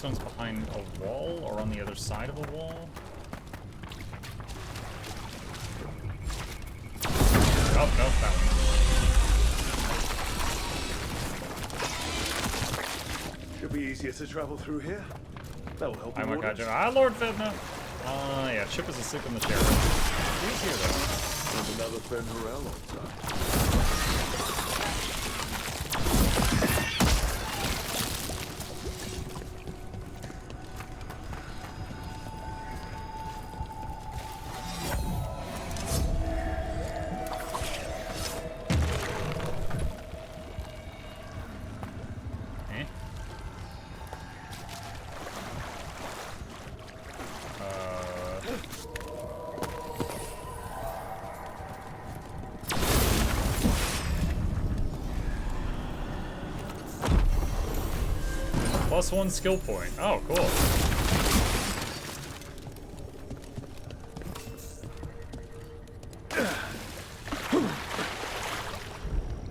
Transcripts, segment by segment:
one's behind a wall or on the other side of a wall. Oh, no, that one. Should be easier to travel through here. That will help. Oh my god, ah, Lord Fedna! Yeah, Chip is asleep in the chair. He's here, though. There's another Fenrirel on time. +1 skill point. Oh, cool.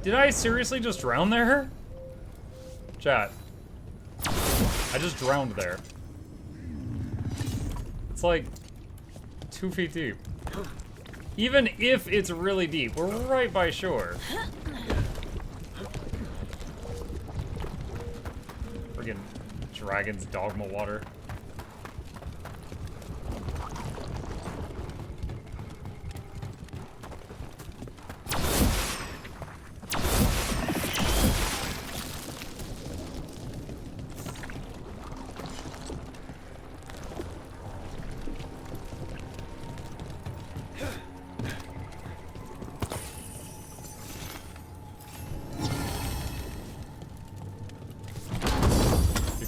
Did I seriously just drown there? Chat. I just drowned there. It's like 2 feet deep. Even if it's really deep, we're right by shore. Friggin' dragon's dogma water.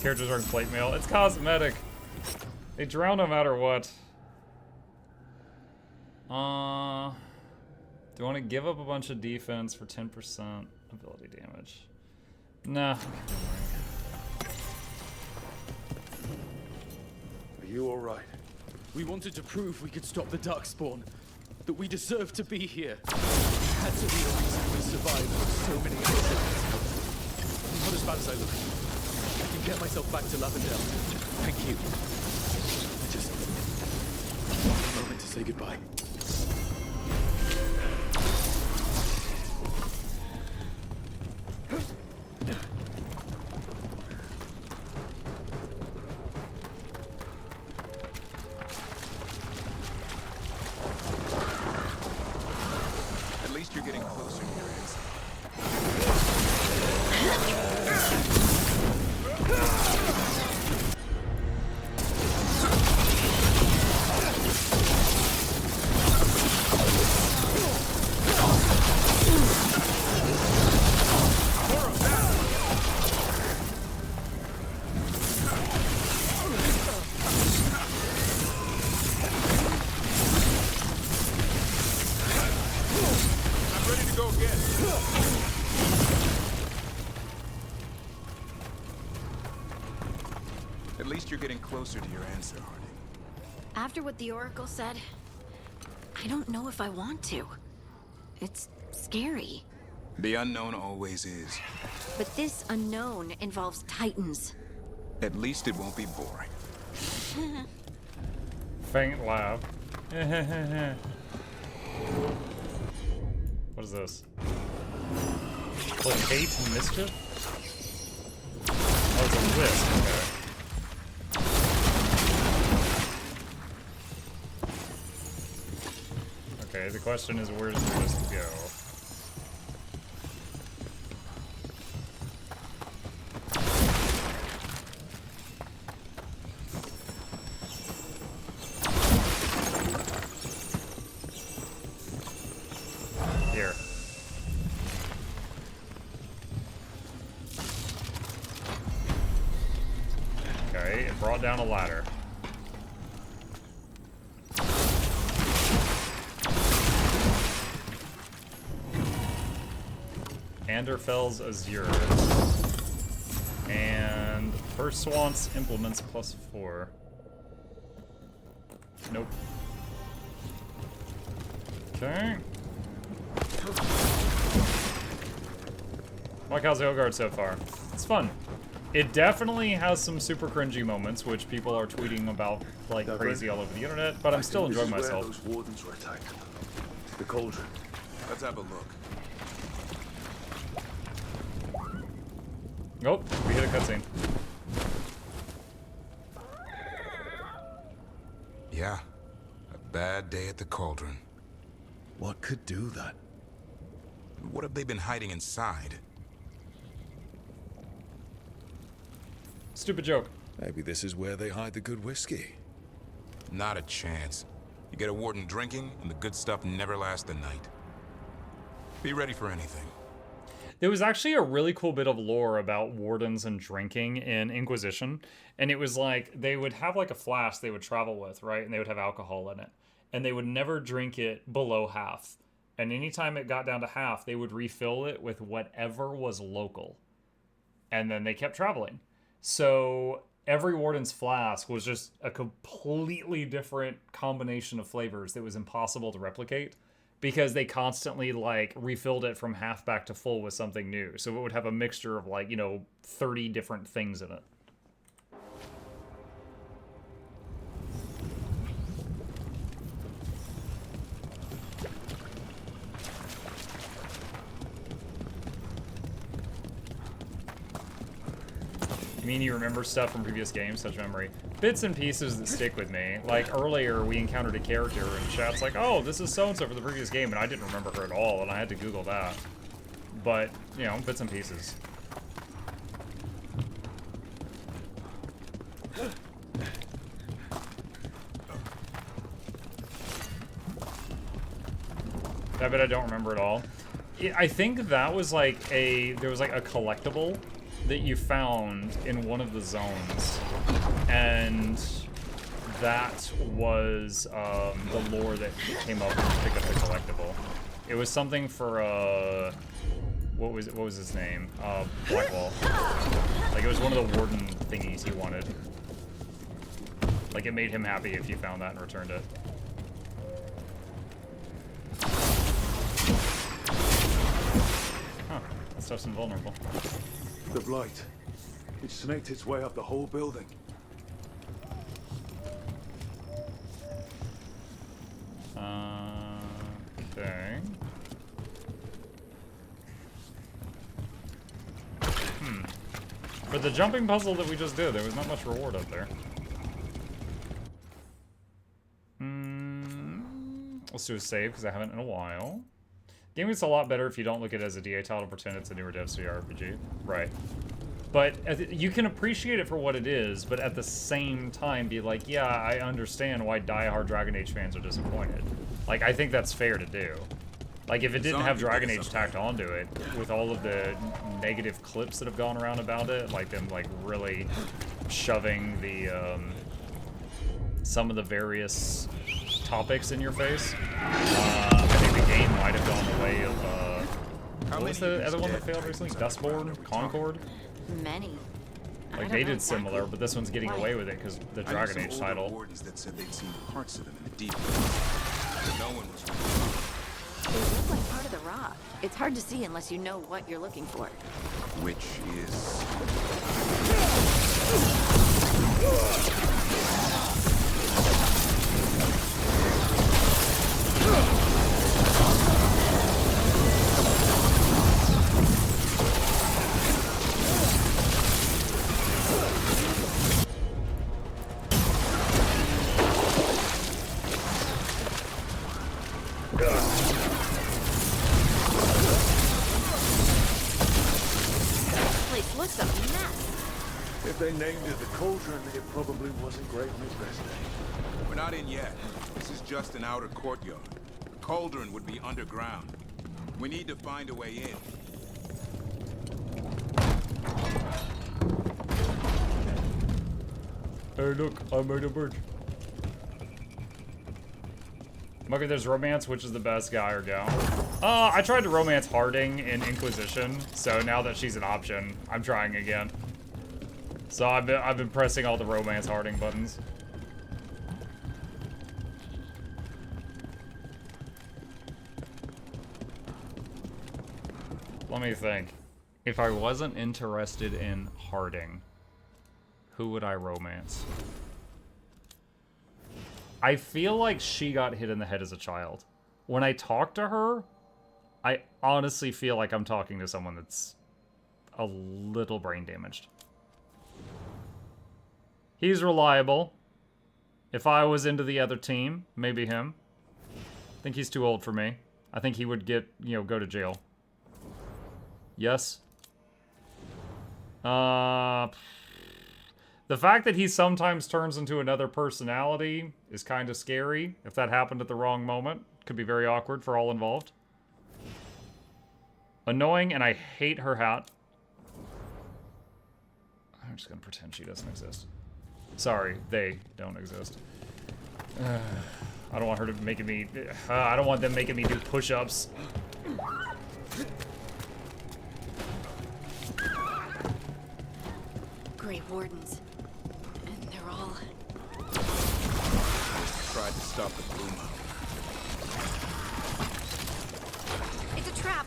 Characters are in plate mail. It's cosmetic. They drown no matter what. Do I want to give up a bunch of defense for 10% ability damage? Nah. Are you all right? We wanted to prove we could stop the Darkspawn. That we deserve to be here. Had to be a reason we survived so many incidents. Not as bad as I look. I can get myself back to Lavendel. Thank you. I just want a moment to say goodbye. At least you're getting closer to your answer. At least you're getting closer to your answer, Harding. After what the Oracle said, I don't know if I want to. It's scary. The unknown always is. But this unknown involves Titans. At least it won't be boring. Faint laugh. What is this? Placate mischief? Oh, it's a wisp. Okay. Okay, the question is, where does the wisp go? Here. Okay, it brought down a ladder. Anderfell's Azure. And Perswant's Implements +4. Nope. Okay. Like how's Veilguard so far? It's fun. It definitely has some super cringy moments, which people are tweeting about like Devlin, crazy all over the internet, but I'm still I think enjoying this is where myself. those wardens were attacked. The cauldron. Let's have a look. Oh, we hit a cutscene. Yeah, a bad day at the cauldron. What could do that? What have they been hiding inside? Stupid joke. Maybe this is where they hide the good whiskey. Not a chance. You get a warden drinking, and the good stuff never lasts the night. Be ready for anything. There was actually a really cool bit of lore about wardens and drinking in Inquisition, and it was like they would have like a flask they would travel with, right? And they would have alcohol in it, and they would never drink it below half. And anytime it got down to half, they would refill it with whatever was local, and then they kept traveling. So every warden's flask was just a completely different combination of flavors that was impossible to replicate, because they constantly like refilled it from half back to full with something new. So it would have a mixture of like, 30 different things in it. You mean you remember stuff from previous games, such memory? Bits and pieces that stick with me. Like earlier, we encountered a character and chat's like, oh, this is so-and-so for the previous game, and I didn't remember her at all, and I had to Google that. But, bits and pieces. I bet I don't remember it all. I think that was like there was like a collectible that you found in one of the zones, and that was the lore that came up to pick up the collectible. It was something for what was his name? Blackwall. Like it was one of the warden thingies he wanted. Like it made him happy if you found that and returned it. Huh, that stuff's invulnerable. The blight. It snaked its way up the whole building. Okay. For the jumping puzzle that we just did, there was not much reward up there. Let's do a save, because I haven't in a while. Game gets a lot better if you don't look at it as a DA title and pretend it's a newer dev RPG. Right. But you can appreciate it for what it is, but at the same time be like, yeah, I understand why die-hard Dragon Age fans are disappointed. Like, I think that's fair to do. Like, if it didn't have Dragon Age tacked onto it, with all of the negative clips that have gone around about it, like them, like, really shoving the, some of the various topics in your face, I think the game might have gone the way of, what was the other one that failed recently? Dustborn? Concord? Many. Like, they did similar, but this one's getting away with it because the Dragon Age title. Wardens that said they'd seen parts of them in the deep. But no one was wrong. They look like part of the rock. It's hard to see unless you know what you're looking for. Which is... If they named it the Cauldron, it probably wasn't great on its best day. We're not in yet. This is just an outer courtyard. The cauldron would be underground. We need to find a way in. Hey, look, I made a bridge. Okay, there's romance, which is the best guy or gal? I tried to romance Harding in Inquisition, so now that she's an option, I'm trying again. So I've been pressing all the romance Harding buttons. Let me think. If I wasn't interested in Harding, Who would I romance? I feel like she got hit in the head as a child. When I talk to her, I honestly feel like I'm talking to someone that's a little brain damaged. He's reliable. If I was into the other team, maybe him. I think he's too old for me. I think he would get, you know, go to jail. Yes. The fact that he sometimes turns into another personality is kind of scary. If that happened at the wrong moment, could be very awkward for all involved. Annoying, and I hate her hat. I'm just gonna pretend she doesn't exist. Sorry, they don't exist. I don't want her to making me. I don't want them making me do push-ups. Grey Wardens. And they're all... Tried to stop the Gloomhound. It's a trap!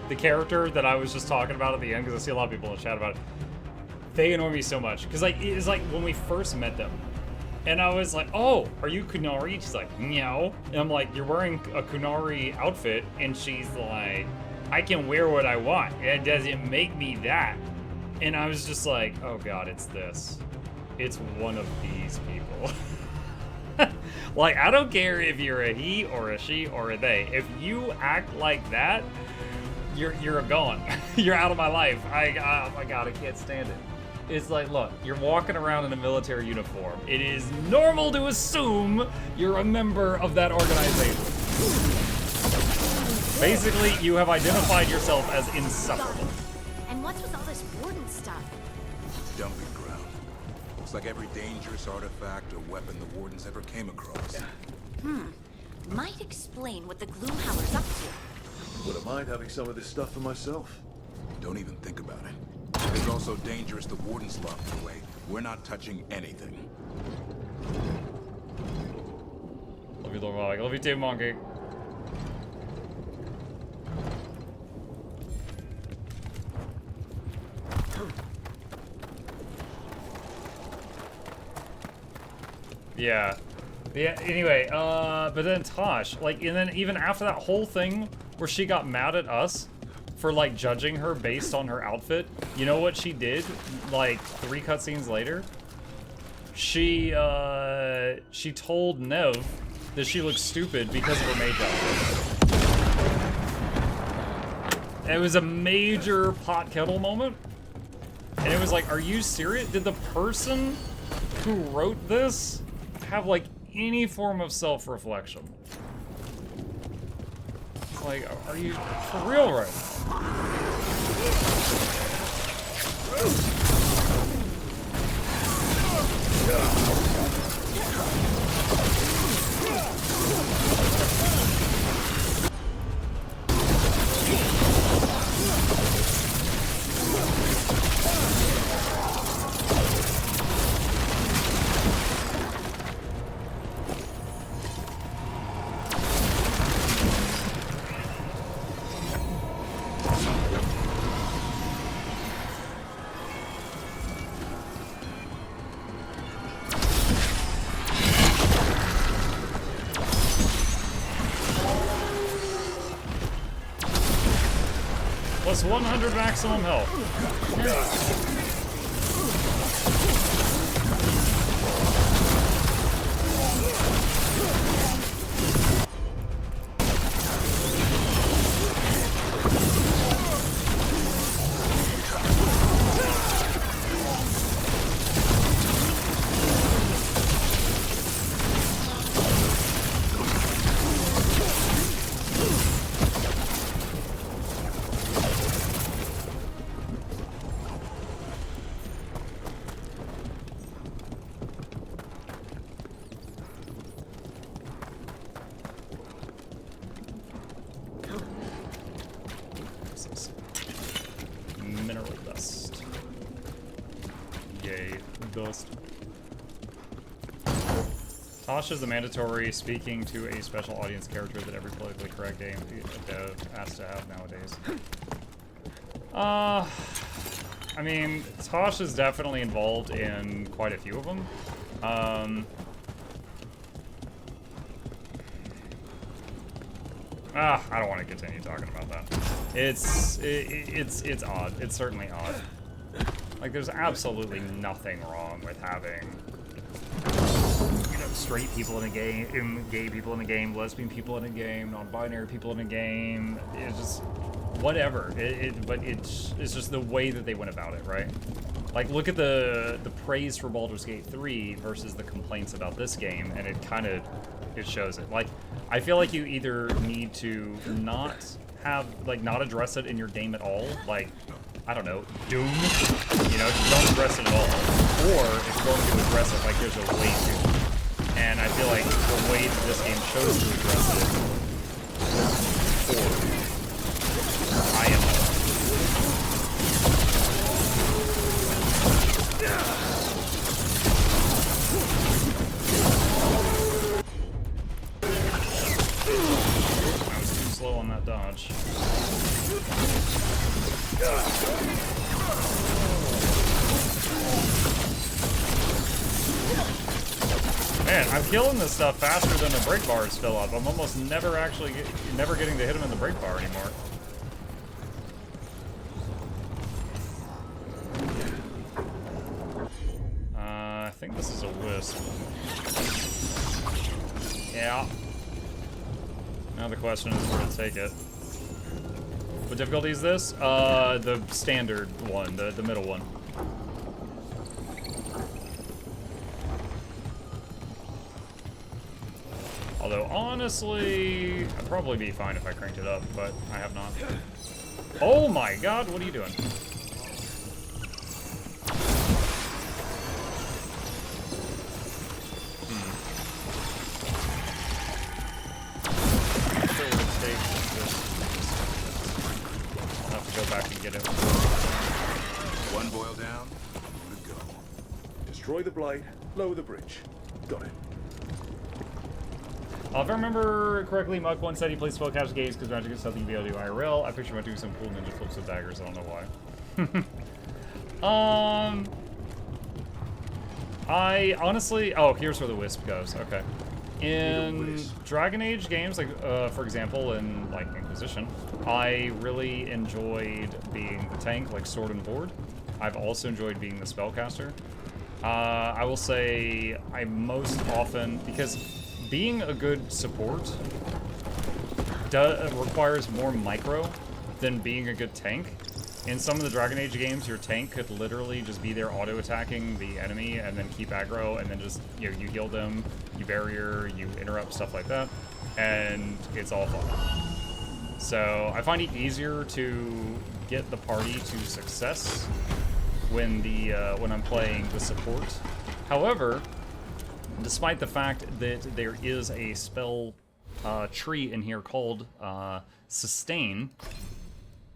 The character that I was just talking about at the end, because I see a lot of people in the chat about it, they annoy me so much. Because, like, it's like when we first met them, and I was like, oh, are you Kunari? She's like, no. And I'm like, you're wearing a Kunari outfit, and she's like, I can wear what I want. It doesn't make me that. And I was just like, oh god, it's this. It's one of these people. Like, I don't care if you're a he or a she or a they. If you act like that, you're gone. You're out of my life. Oh my god, I can't stand it. It's like, look, you're walking around in a military uniform. It is normal to assume you're a member of that organization. Basically, you have identified yourself as insufferable. And what's with all this warden stuff? Dumping ground. Looks like every dangerous artifact or weapon the Wardens ever came across. Might explain what the Gloomhowler's up to. Wouldn't mind having some of this stuff for myself. Don't even think about it. It's also dangerous the Wardens locked away. We're not touching anything. Love you, Lord Malik. Love you too, Monkey. Yeah. Yeah, anyway, but then Tosh, like, and then even after that whole thing where she got mad at us for, like, judging her based on her outfit, you know what she did, like, 3 cutscenes later? She told Nev that she looked stupid because of her mage outfit. It was a major pot kettle moment, and it was like, are you serious? Did the person who wrote this have, like, any form of self-reflection? Like, are you for real right now? Plus 100 maximum health. Yay, dust. Tosh is the mandatory speaking to a special audience character that every politically correct game dev has to have nowadays. I mean, Tosh is definitely involved in quite a few of them. I don't want to continue talking about that. It's odd. It's certainly odd. Like, there's absolutely nothing wrong with having, you know, straight people in a game, gay people in a game, lesbian people in a game, non-binary people in a game. It's just whatever. But it's just the way that they went about it, right? Like, look at the praise for Baldur's Gate 3 versus the complaints about this game, and it kind of shows it. Like, I feel like you either need to not address it in your game at all, like, I don't know, Doom, you know, just don't address it at all. Or if you're going to address it, like, there's a way to. And I feel like the way that this game chose to address it was poor. I am. I was too slow on that dodge. Man, I'm killing this stuff faster than the break bars fill up. I'm almost never getting to hit him in the break bar anymore. I think this is a wisp. Yeah. Now the question is where to take it. What difficulty is this? The standard one, the middle one. Although, honestly, I'd probably be fine if I cranked it up, but I have not. Oh my god, what are you doing? I'll have to go back and get it. One boil down, good go. Destroy the blight, lower the bridge. Got it. If I remember correctly, Muck once said he plays spellcaster games because magic is something you be able to do IRL. I picture him doing some cool ninja flips with daggers. I don't know why. I honestly... Oh, here's where the wisp goes. Okay. In Dragon Age games, like, for example, in, like, Inquisition, I really enjoyed being the tank, like Sword and Board. I've also enjoyed being the spellcaster. I will say I most often... Because being a good support requires more micro than being a good tank. In some of the Dragon Age games, your tank could literally just be there auto-attacking the enemy and then keep aggro, and then just, you know, you heal them, you barrier, you interrupt, stuff like that, and it's all fun. So I find it easier to get the party to success when I'm playing the support. However, despite the fact that there is a spell tree in here called Sustain,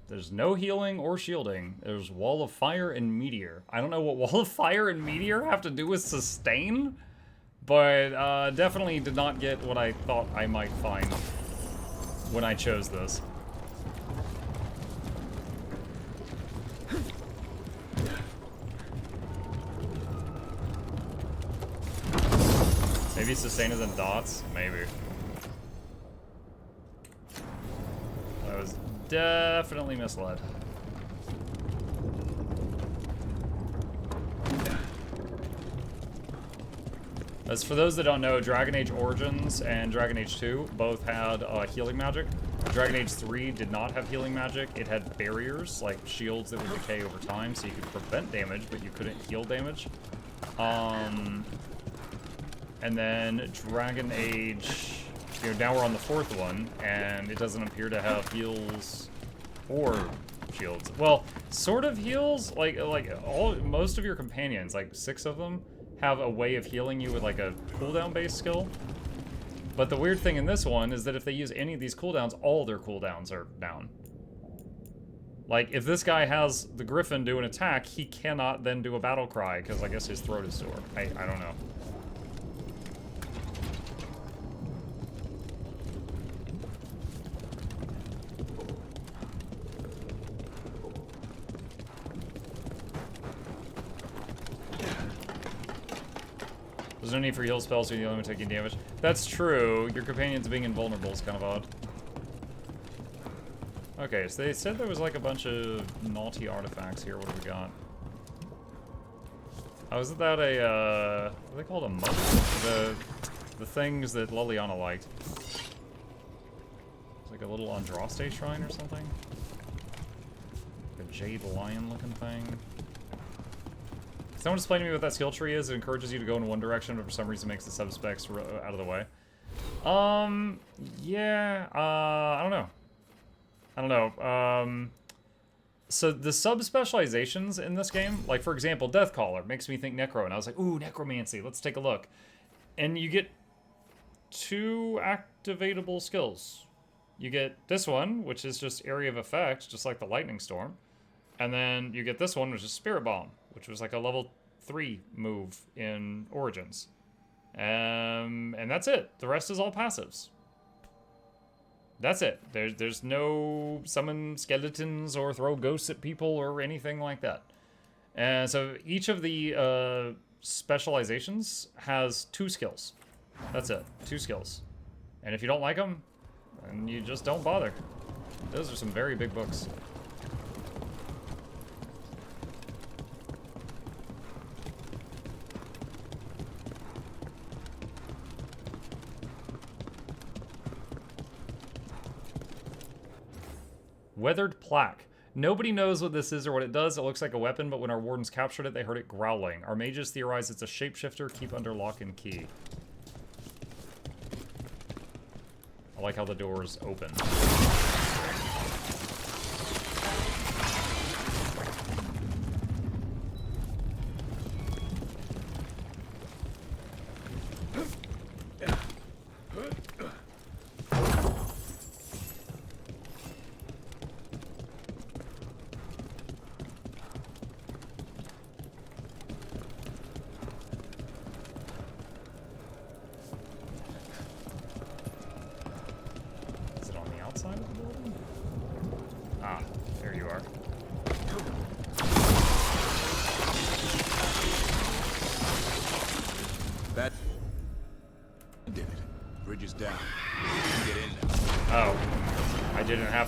there's no healing or shielding. There's Wall of Fire and Meteor. I don't know what Wall of Fire and Meteor have to do with Sustain, but definitely did not get what I thought I might find when I chose this. Maybe Sustain is in dots? Maybe. I was definitely misled. As for those that don't know, Dragon Age Origins and Dragon Age 2 both had healing magic. Dragon Age 3 did not have healing magic. It had barriers, like shields that would decay over time, so you could prevent damage, but you couldn't heal damage. And then Dragon Age, you know, now we're on the fourth one, and it doesn't appear to have heals or shields. Well, sort of heals, like most of your companions, like 6 of them, have a way of healing you with like a cooldown-based skill. But the weird thing in this one is that if they use any of these cooldowns, all their cooldowns are down. Like, if this guy has the Griffin do an attack, he cannot then do a battle cry, because I guess his throat is sore. I don't know. There's no need for heal spells when you're only taking damage. That's true. Your companions being invulnerable is kind of odd. Okay, so they said there was like a bunch of naughty artifacts here. What do we got? Oh, isn't that a, what are they called, a mug? The things that Liliana liked. It's like a little Andraste shrine or something. Like a jade lion looking thing. Someone explain to me what that skill tree is. It encourages you to go in one direction, but for some reason makes the sub-specs out of the way. Yeah, I don't know. I don't know. So the sub-specializations in this game, like for example, Deathcaller makes me think Necro, and I was like, ooh, Necromancy, let's take a look. And you get 2 activatable skills. You get this one, which is just Area of Effect, just like the Lightning Storm. And then you get this one, which is Spirit Bomb, which was like a level 3 move in Origins. And that's it. The rest is all passives. That's it. There's no summon skeletons or throw ghosts at people or anything like that. And so each of the specializations has 2 skills. That's it. 2 skills. And if you don't like them, then you just don't bother. Those are some very big books. Weathered Plaque. Nobody knows what this is or what it does. It looks like a weapon, but when our wardens captured it, they heard it growling. Our mages theorize it's a shapeshifter. Keep under lock and key. I like how the doors open.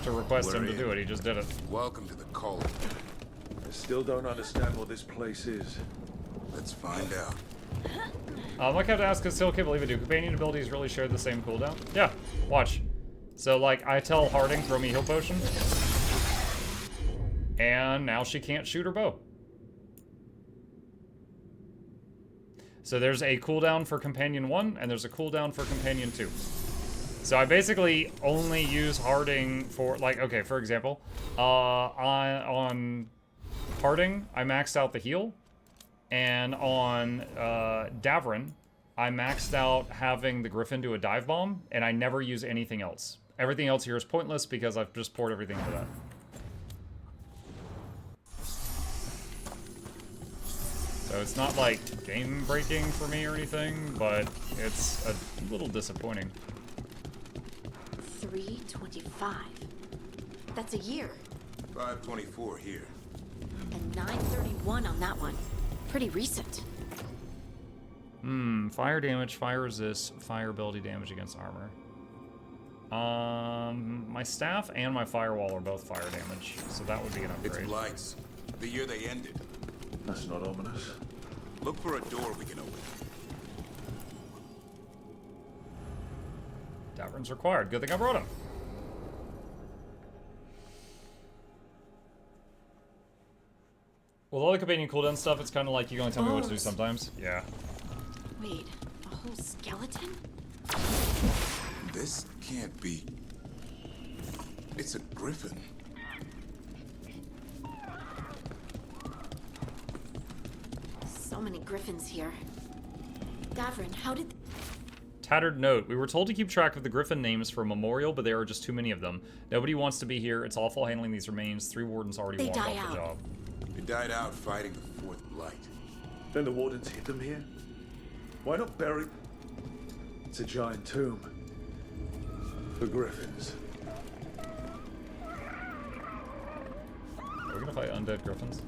Request him to do it, he just did it. Welcome to the cult. I still don't understand what this place is. Let's find out. I might have to ask, because still can't believe it, do companion abilities really share the same cooldown? Yeah, watch. So, like, I tell Harding, throw me heal potion. And now she can't shoot her bow. So there's a cooldown for Companion 1, and there's a cooldown for Companion 2. So I basically only use Harding for, like, okay, for example, on Harding, I maxed out the heal, and on Davrin, I maxed out having the Griffin do a dive bomb, and I never use anything else. Everything else here is pointless because I've just poured everything into that. So it's not, like, game-breaking for me or anything, but it's a little disappointing. 325. That's a year. 524 here. And 931 on that one. Pretty recent. Fire damage, fire resist, fire ability damage against armor. My staff and my firewall are both fire damage, so that would be an upgrade. It's Blights. The year they ended. That's not ominous. Look for a door we can open. Davrin's required. Good thing I brought him. With all the companion cooldown stuff, it's kind of like you can only tell me what to do sometimes. Yeah. Wait, a whole skeleton? This can't be... It's a griffin. So many griffins here. Davrin, how did... Tattered note. We were told to keep track of the griffin names for a memorial, but there are just too many of them. Nobody wants to be here. It's awful handling these remains. 3 wardens already They warned die off the out. job. They died out fighting the Fourth Blight. Then the wardens hid them here? Why not bury... It's a giant tomb. For griffins. Are we gonna fight undead griffins?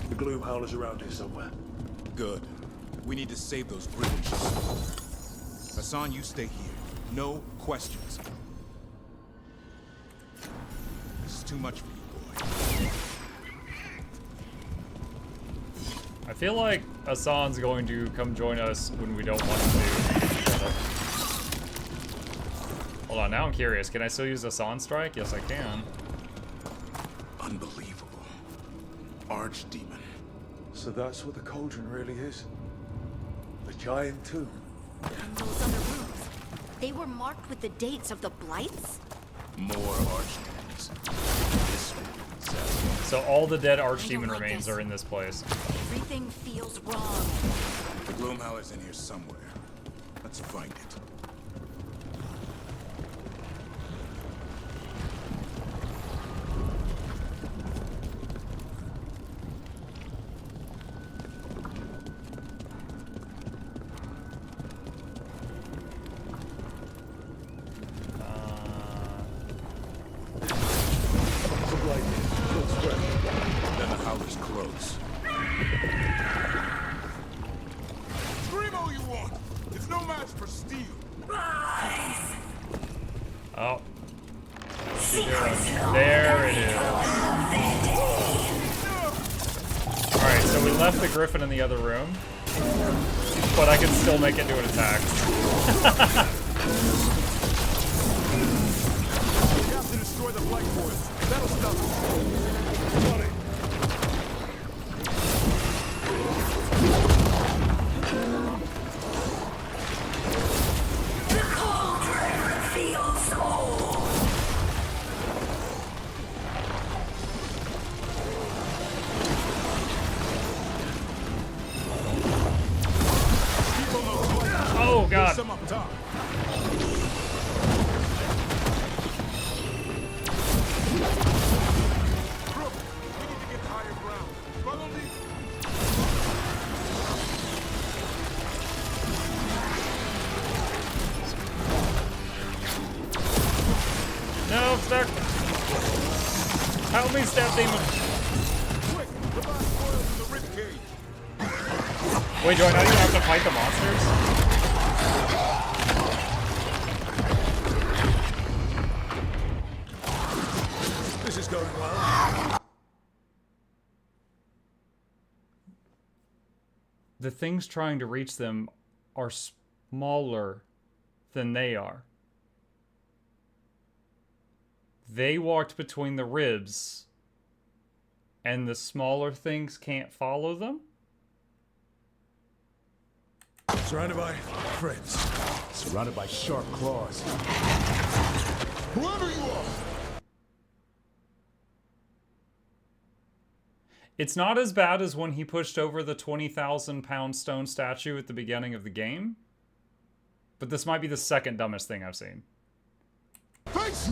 The gloom howler's around here somewhere. Good. We need to save those British. Hassan, you stay here. No questions. This is too much for you, boy. I feel like Hassan's going to come join us when we don't want him to. Hold on, now I'm curious. Can I still use Hassan strike? Yes, I can. Unbelievable. Archdemon. So that's what the cauldron really is? A giant tomb? And those other rooms, they were marked with the dates of the blights? More archdemons. This one says So all the dead I archdemon don't like remains this. are in this place. Everything feels wrong. the Gloomhowler's in here somewhere. Let's find it. Some light here. Looks fresh. Then the Howler's close. Scream all you want! It's no match for steel! Oh. What's she doing? There it is. Alright, so we left the griffin in the other room. But I can still make it do an attack. We have to destroy the Blight Force. That'll stop us. Got it. Oh god. Some up top. Brooke, we need to get to higher ground. Follow me. No, I'm stuck. Help me, step demon. Quick, the last coils in the ribcage. Wait, do I not even have to fight the monsters? This is going well. The things trying to reach them are smaller than they are. They walked between the ribs, and the smaller things can't follow them? Surrounded by friends. Surrounded by sharp claws. Whoever you are! It's not as bad as when he pushed over the 20,000-pound stone statue at the beginning of the game, but this might be the second dumbest thing I've seen. Face!